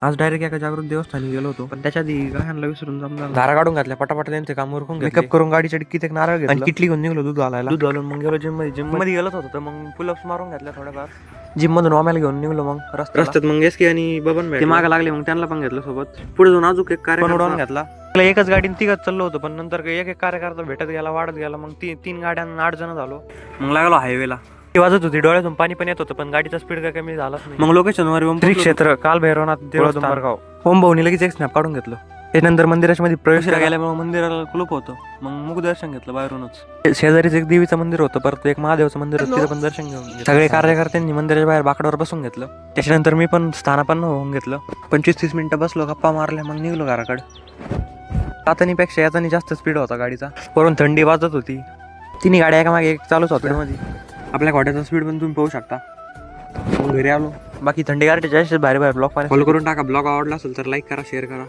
आज डायरेक्ट एका जागृत देवस्थानी गेलो होतो, पण त्याच्या आधी गायांना विसरून जमला. धारा काढून घातल्या, पटापट त्यांचे काम उरकून मेकअप करून गाडीच्या डिक्कीत एक नारळ घेतला आणि किटली घेऊन निघलो दूध घालायला. दूध घालून मग गेलो जिम मध्ये गेलो होतो, तर मग पुलअप्स मारून घातल्या थोड्याफार. जिम मधून वाम्याला घेऊन निघलो. मग रस्त्यात मग एसके आणि बबन भेटले, ते मागे लागले. मग त्यांना पण घेतलं सोबत. पुढे जाऊन अजून एक कार्यक्रम उडवून घेतला. एकच गाडीने तिघच चाललो होतो, पण नंतर एक एक कार्यकर्ता भेटत गेला, वाढत गेला. मग तीन गाड्यांना 8 जण झालो. मग लागलो हायवेला. वाजत होती, डोळ्यातून पाणी पण येत होतं, पण गाडीचा स्पीड काय कमी झालाच नाही. मग लोकेशनवर श्री क्षेत्र कालभैरवनाथ देवस्थान ओम भाऊनी लगेच एक स्नॅप काढून घेतलं. त्यानंतर मंदिराच्या मध्ये प्रवेश गेल्यामुळे मंदिराला कुलूप होतं. मग मुखदर्शन घेतलं बाहेरूनच. शेजारीच एक देवीचं मंदिर होतं, परत एक महादेवचं मंदिर होतं, तिथं पण दर्शन घेऊन सगळे कार्यकर्त्यांनी मंदिराच्या बाहेर बाकडावर बसून घेतलं. त्याच्यानंतर मी पण स्थानापन्न होऊन घेतलं. 25-30 मिनिटं बसलो, गप्पा मारल्या, मग निघलो घराकडे. आतानीपेक्षा याचानी जास्त स्पीड होता गाडीचा, वरून थंडी वाजत होती. तिन्ही गाड्या एकामागे एक चालूच होत्या मध्ये. आपल्या घोड्याचा स्पीड पण तुम्ही पाहू शकता. मग घरी आलो. बाकी थंडी गारठीच्या भारी भारी ब्लॉग फॉलो करून टाका. ब्लॉग आवडला असेल तर लाईक करा, शेअर करा.